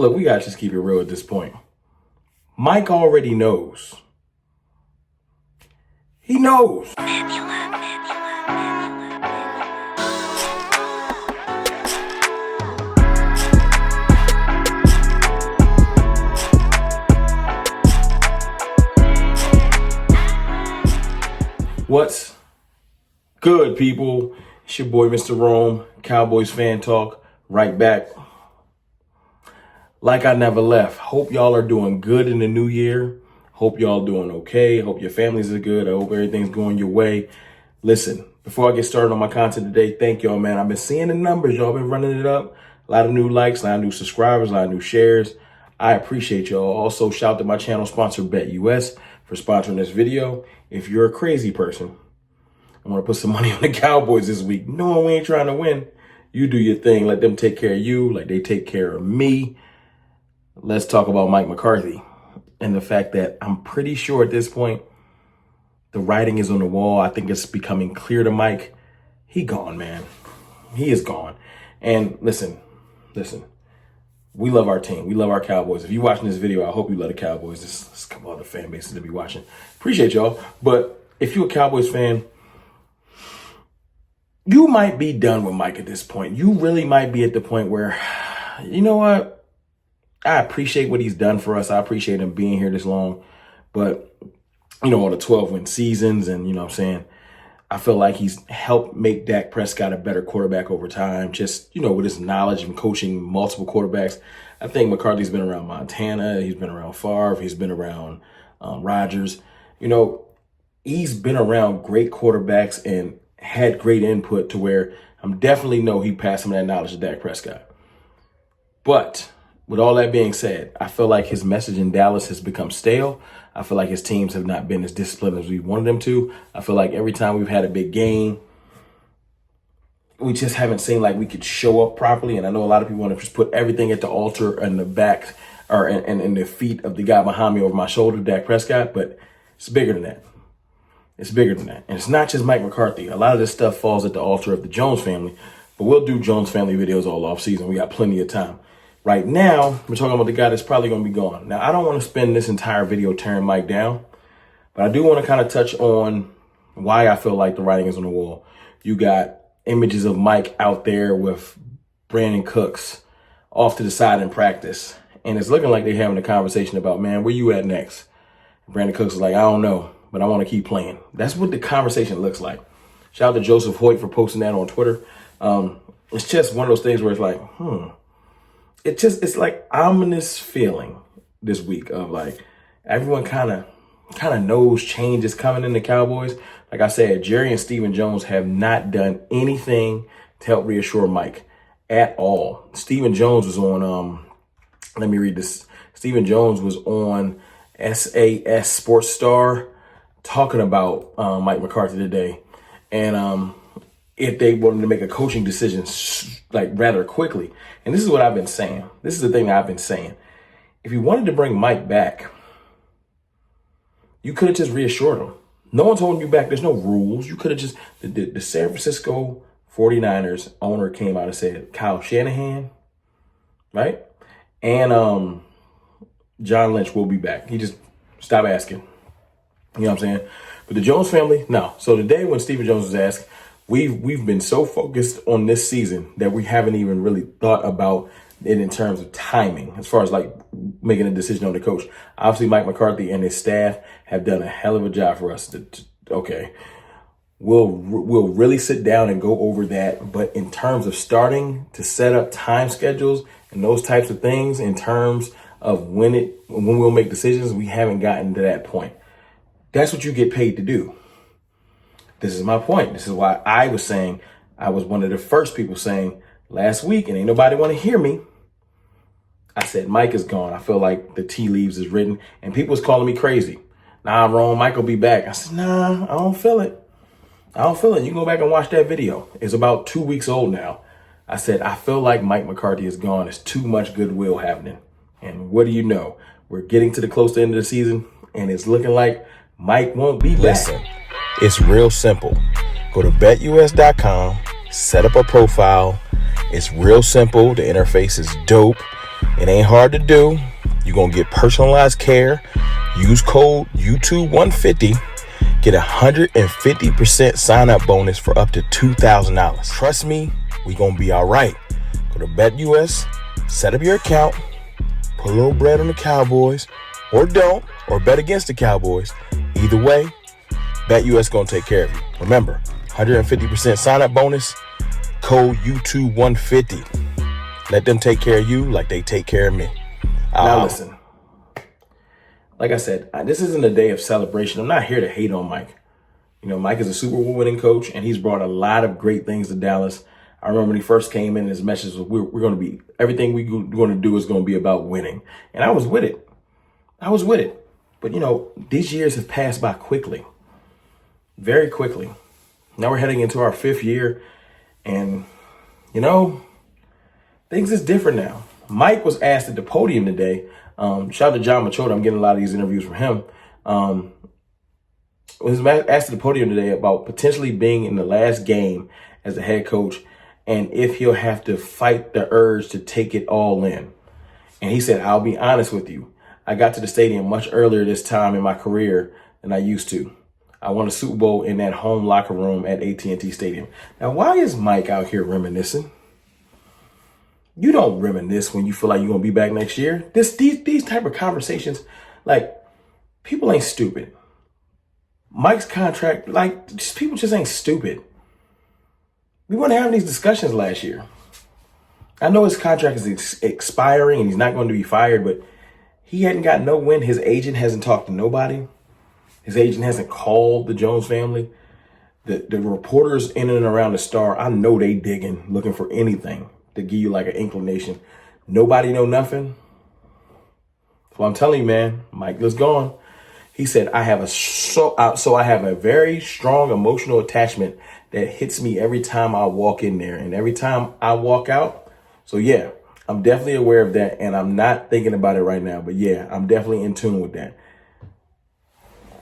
Look, we gotta just keep it real at this point. Mike already knows. He knows. What's good, people? It's your boy, Mr. Rome, Cowboys Fan Talk, right back. Like I never left. Hope y'all are doing good in the new year. Hope y'all doing okay. Hope your families are good. I hope everything's going your way. Listen, before I get started on my content today, thank y'all, man. I've been seeing the numbers. Y'all been running it up. A lot of new likes, a lot of new subscribers, a lot of new shares. I appreciate y'all. Also, shout out to my channel sponsor, BetUS, for sponsoring this video. If you're a crazy person, I want to put some money on the Cowboys this week, knowing we ain't trying to win, you do your thing. Let them take care of you like they take care of me. Let's talk about Mike McCarthy and the fact that I'm pretty sure at this point, the writing is on the wall. I think it's becoming clear to Mike. He gone, man. He is gone. And listen, we love our team. We love our Cowboys. If you're watching this video, I hope you love the Cowboys. There's a couple other fan bases to be watching. Appreciate y'all. But if you're a Cowboys fan, you might be done with Mike at this point. You really might be at the point where, you know what? I appreciate what he's done for us. I appreciate him being here this long. But, you know, all the 12-win seasons and, you know what I'm saying, I feel like he's helped make Dak Prescott a better quarterback over time. Just, you know, with his knowledge and coaching multiple quarterbacks. I think McCarthy's been around Montana. He's been around Favre. He's been around Rodgers. You know, he's been around great quarterbacks and had great input to where I'm definitely know he passed some of that knowledge to Dak Prescott. But with all that being said, I feel like his message in Dallas has become stale. I feel like his teams have not been as disciplined as we wanted them to. I feel like every time we've had a big game, we just haven't seen like we could show up properly. And I know a lot of people want to just put everything at the altar and the back or in the feet of the guy behind me over my shoulder, Dak Prescott, but it's bigger than that. It's bigger than that. And it's not just Mike McCarthy. A lot of this stuff falls at the altar of the Jones family, but we'll do Jones family videos all off season. We got plenty of time. Right now, we're talking about the guy that's probably going to be gone. Now, I don't want to spend this entire video tearing Mike down, but I do want to kind of touch on why I feel like the writing is on the wall. You got images of Mike out there with Brandon Cooks off to the side in practice, and it's looking like they're having a conversation about, man, where you at next? Brandon Cooks is like, I don't know, but I want to keep playing. That's what the conversation looks like. Shout out to Joseph Hoyt for posting that on Twitter. It's just one of those things where it's like, it's like ominous feeling this week of like everyone kind of knows change is coming in the Cowboys. Like I said, Jerry and Stephen Jones have not done anything to help reassure Mike at all. Stephen Jones was on, let me read this. Stephen Jones was on SAS Sports Star talking about Mike McCarthy today. And if they wanted to make a coaching decision like rather quickly. And this is what I've been saying. This is the thing that I've been saying. If you wanted to bring Mike back, you could have just reassured him. No one's holding you back. There's no rules. You could have just, the San Francisco 49ers owner came out and said, Kyle Shanahan, right? And John Lynch will be back. He just stopped asking. You know what I'm saying? But the Jones family, no. So today when Stephen Jones was asked, we've been so focused on this season that we haven't even really thought about it in terms of timing, as far as like making a decision on the coach. Obviously, Mike McCarthy and his staff have done a hell of a job for us. Okay, we'll really sit down and go over that. But in terms of starting to set up time schedules and those types of things, in terms of when we'll make decisions, we haven't gotten to that point. That's what you get paid to do. This is my point. This is why I was saying, I was one of the first people saying last week, and ain't nobody want to hear me. I said, Mike is gone. I feel like the tea leaves is written, and people was calling me crazy. Nah, I'm wrong. Mike will be back. I said, nah, I don't feel it. I don't feel it. You can go back and watch that video. It's about 2 weeks old now. I said, I feel like Mike McCarthy is gone. There's too much goodwill happening. And what do you know? We're getting to the close to end of the season, and it's looking like Mike won't be back. Listen, it's real simple. Go to betus.com, set up a profile. It's real simple. The interface is dope. It ain't hard to do. You're going to get personalized care. Use code YouTube150. Get 150% sign-up bonus for up to $2,000. Trust me, we going to be all right. Go to BetUS, set up your account, put a little bread on the Cowboys, or don't, or bet against the Cowboys. Either way, BetUS going to take care of you. Remember, 150% sign-up bonus, code YouTube150. Let them take care of you like they take care of me. Now listen, like I said, this isn't a day of celebration. I'm not here to hate on Mike. You know, Mike is a Super Bowl winning coach, and he's brought a lot of great things to Dallas. I remember when he first came in, his message was, we're going to be, everything we're going to do is going to be about winning. And I was with it. But, you know, these years have passed by quickly, very quickly. Now we're heading into our 5th year, and, you know, things is different now. Mike was asked at the podium today. Shout out to John Machota. I'm getting a lot of these interviews from him. Was asked at the podium today about potentially being in the last game as a head coach and if he'll have to fight the urge to take it all in. And he said, I'll be honest with you. I got to the stadium much earlier this time in my career than I used to. I won a Super Bowl in that home locker room at AT&T Stadium. Now, why is Mike out here reminiscing? You don't reminisce when you feel like you're going to be back next year. These type of conversations, like, people ain't stupid. Mike's contract, people just ain't stupid. We weren't having these discussions last year. I know his contract is expiring and he's not going to be fired, but he hadn't got no win. His agent hasn't talked to nobody. His agent hasn't called the Jones family. The reporters in and around the Star, I know they digging, looking for anything to give you like an inclination. Nobody know nothing. So I'm telling you, man, Mike is gone. He said, I have a very strong emotional attachment that hits me every time I walk in there and every time I walk out. So yeah, I'm definitely aware of that, and I'm not thinking about it right now, but yeah, I'm definitely in tune with that.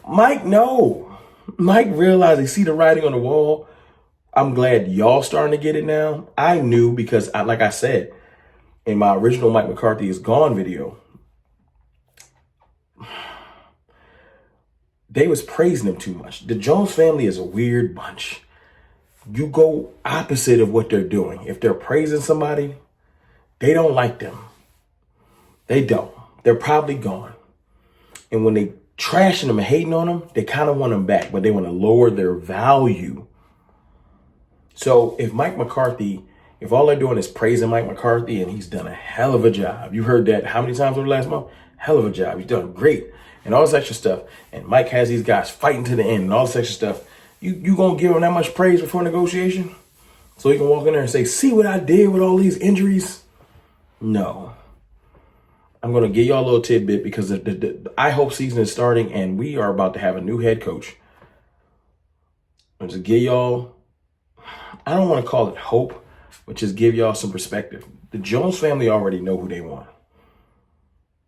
Mike realized he see the writing on the wall. I'm glad y'all starting to get it now. I knew because, like I said, in my original Mike McCarthy is Gone video, they was praising him too much. The Jones family is a weird bunch. You go opposite of what they're doing. If they're praising somebody, they don't like them. They don't. They're probably gone. And when they trashing them and hating on them, they kind of want them back, but they want to lower their value. So if Mike McCarthy, if all they're doing is praising Mike McCarthy and he's done a hell of a job, you heard that how many times over the last month? Hell of a job. He's done great. And all this extra stuff. And Mike has these guys fighting to the end and all this extra stuff. You going to give him that much praise before negotiation? So he can walk in there and say, see what I did with all these injuries? No. I'm going to give y'all a little tidbit because the I hope season is starting and we are about to have a new head coach. I'm just give y'all, I don't want to call it hope, but just give y'all some perspective. The Jones family already know who they want.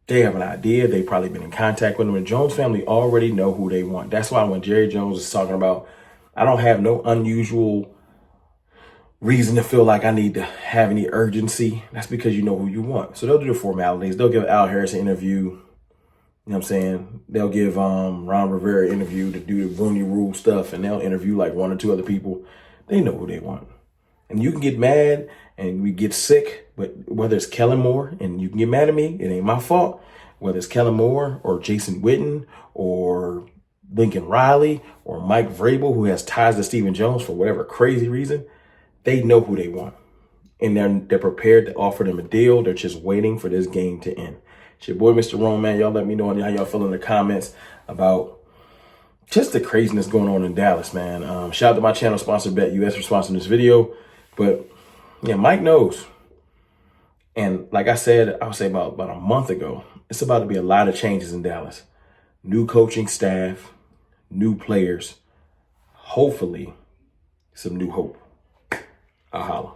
They have an idea. They've probably been in contact with them. The Jones family already know who they want. That's why when Jerry Jones is talking about, I don't have no unusual reason to feel like I need to have any urgency. That's because you know who you want. So they'll do the formalities. They'll give Al Harris an interview. You know what I'm saying? They'll give Ron Rivera an interview to do the Rooney Rule stuff, and they'll interview like 1 or 2 other people. They know who they want. And you can get mad and we get sick, but whether it's Kellen Moore, and you can get mad at me, it ain't my fault. Whether it's Kellen Moore or Jason Witten or Lincoln Riley or Mike Vrabel, who has ties to Stephen Jones for whatever crazy reason, they know who they want. And they're prepared to offer them a deal. They're just waiting for this game to end. It's your boy, Mr. Rome, man. Y'all let me know how y'all feel in the comments about just the craziness going on in Dallas, man. Shout out to my channel sponsor, BetUS, for sponsoring this video. But yeah, Mike knows. And like I said, I would say about a month ago, it's about to be a lot of changes in Dallas. New coaching staff, new players, hopefully some new hope. I'll holla.